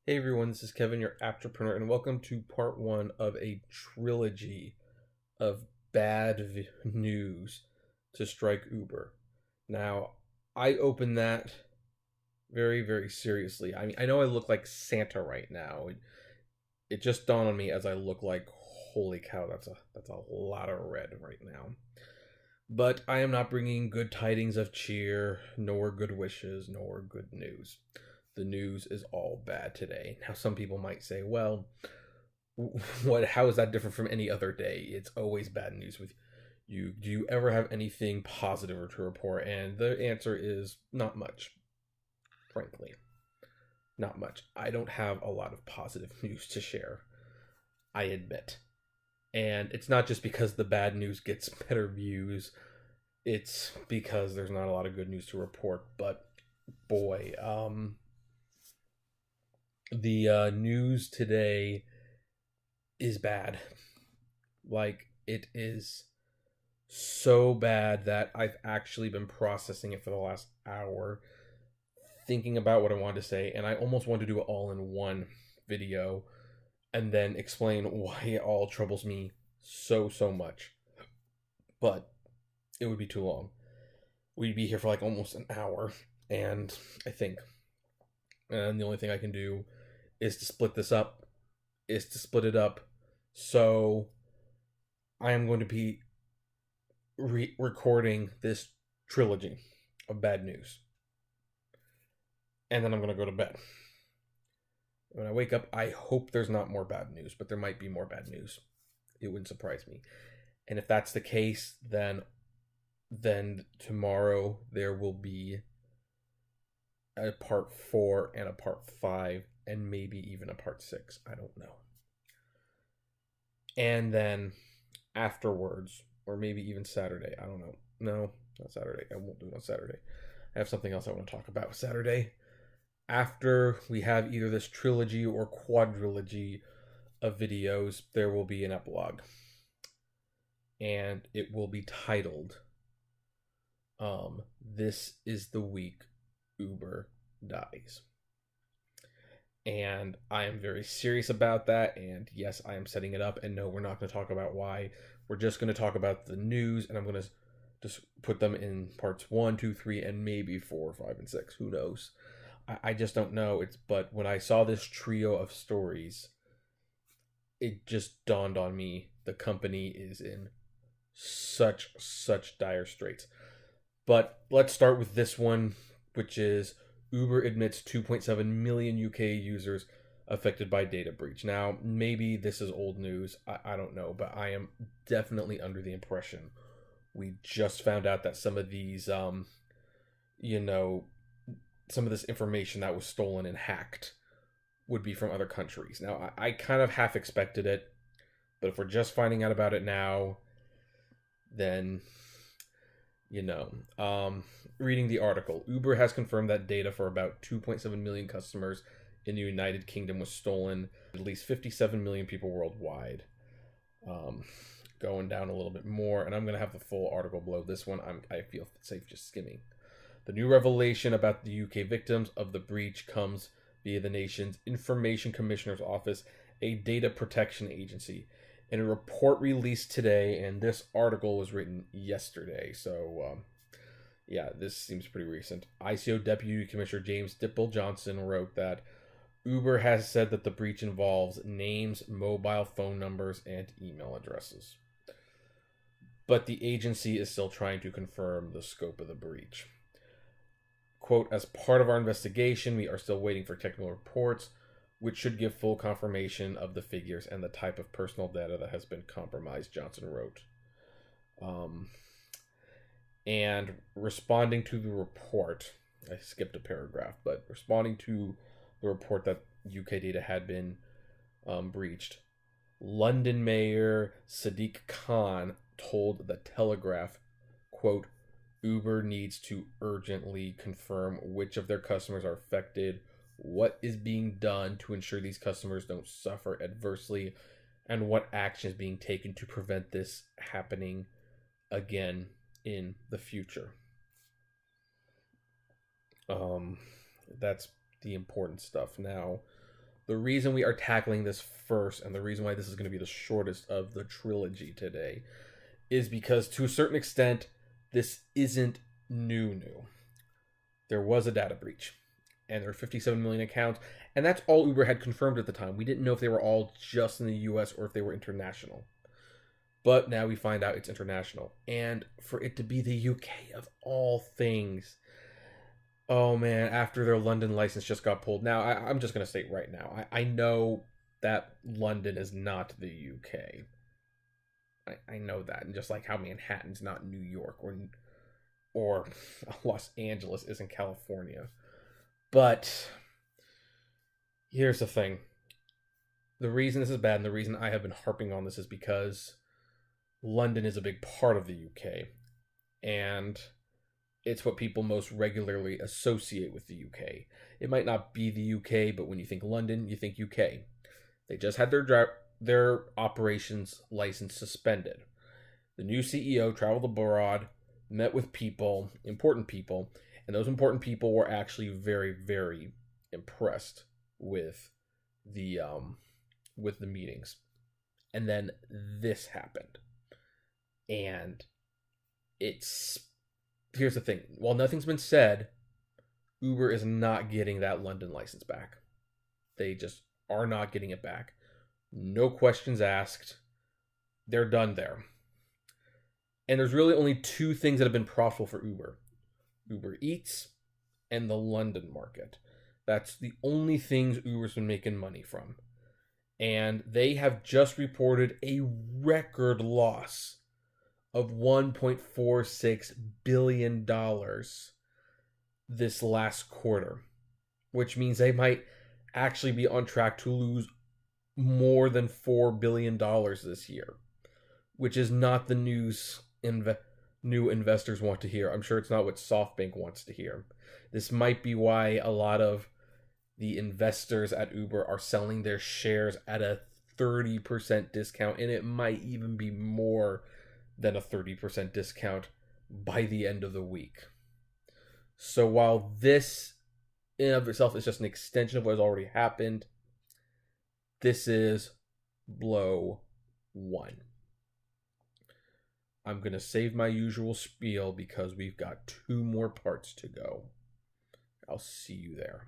Hey everyone, this is Kevin, your entrepreneur, and welcome to part one of a trilogy of bad news to strike Uber. Now, I open that very, very seriously. I mean, I know I look like Santa right now. It just dawned on me as I look like, holy cow, that's a lot of red right now. But I am not bringing good tidings of cheer, nor good wishes, nor good news. The news is all bad today. Now, some people might say, well, how is that different from any other day? It's always bad news with you. Do you ever have anything positive to report? And the answer is not much, frankly. Not much. I don't have a lot of positive news to share, I admit. And it's not just because the bad news gets better views, it's because there's not a lot of good news to report. But boy, the news today is bad. Like, it is so bad that I've actually been processing it for the last hour, thinking about what I wanted to say, and I almost wanted to do it all in one video and then explain why it all troubles me so much. But it would be too long. We'd be here for like almost an hour, and the only thing I can do is to split it up. So I am going to be recording this trilogy of bad news, and then I'm going to go to bed. When I wake up, I hope there's not more bad news, but there might be more bad news. It wouldn't surprise me. And if that's the case, then tomorrow there will be a part 4 and a part 5 and maybe even a part 6. I don't know. And then afterwards, or maybe even Saturday, I don't know. No, not Saturday. I won't do it on Saturday. I have something else I want to talk about Saturday. After we have either this trilogy or quadrilogy of videos, there will be an epilogue. And it will be titled, This is the Week Uber Dies. And I am very serious about that, and yes, I am setting it up, and no, we're not going to talk about why. We're just going to talk about the news, and I'm going to just put them in parts 1, 2, 3, and maybe 4, 5, and 6. Who knows? I just don't know. But when I saw this trio of stories, it just dawned on me the company is in such dire straits. But let's start with this one, which is Uber admits 2.7 million UK users affected by data breach. Now, maybe this is old news. I don't know, but I am definitely under the impression we just found out that some of these, some of this information that was stolen and hacked would be from other countries. Now, I kind of half expected it, but if we're just finding out about it now, then, reading the article, Uber has confirmed that data for about 2.7 million customers in the United Kingdom was stolen. At least 57 million people worldwide. Going down a little bit more, and I'm going to have the full article below this one. I feel safe just skimming. The new revelation about the UK victims of the breach comes via the nation's Information Commissioner's Office, a data protection agency. In a report released today, and this article was written yesterday, so yeah, this seems pretty recent. ICO Deputy Commissioner James Dipple-Johnson wrote that Uber has said that the breach involves names, mobile phone numbers, and email addresses. But the agency is still trying to confirm the scope of the breach. Quote, as part of our investigation, we are still waiting for technical reports, which should give full confirmation of the figures and the type of personal data that has been compromised, Johnson wrote. And responding to the report, I skipped a paragraph, but responding to the report that UK data had been breached, London Mayor Sadiq Khan told The Telegraph, quote, Uber needs to urgently confirm which of their customers are affected, what is being done to ensure these customers don't suffer adversely, and what action is being taken to prevent this happening again in the future. That's the important stuff. Now, the reason we are tackling this first, and the reason why this is going to be the shortest of the trilogy today, is because to a certain extent, this isn't new. There was a data breach, and there were 57 million accounts, and that's all Uber had confirmed at the time. We didn't know if they were all just in the US or if they were international. But now we find out it's international. And for it to be the UK of all things, oh man, after their London license just got pulled. Now, I'm just going to state right now, I know that London is not the UK. I know that. And just like how Manhattan's not New York or Los Angeles isn't California. But here's the thing. The reason this is bad and the reason I have been harping on this is because London is a big part of the UK. And it's what people most regularly associate with the UK. It might not be the UK, but when you think London, you think UK. They just had their operations license suspended. The new CEO traveled abroad, met with people, important people, and those important people were actually very, very impressed with the meetings. And then this happened. And here's the thing. While nothing's been said, Uber is not getting that London license back. They just are not getting it back. No questions asked. They're done there. And there's really only two things that have been profitable for Uber. Uber Eats and the London market. That's the only things Uber's been making money from. And they have just reported a record loss of $1.46 billion this last quarter, which means they might actually be on track to lose more than $4 billion this year, which is not the news new investors want to hear. I'm sure it's not what SoftBank wants to hear. This might be why a lot of the investors at Uber are selling their shares at a 30% discount, and it might even be more than a 30% discount by the end of the week. So while this in and of itself is just an extension of what has already happened, this is blow one. I'm going to save my usual spiel because we've got 2 more parts to go. I'll see you there.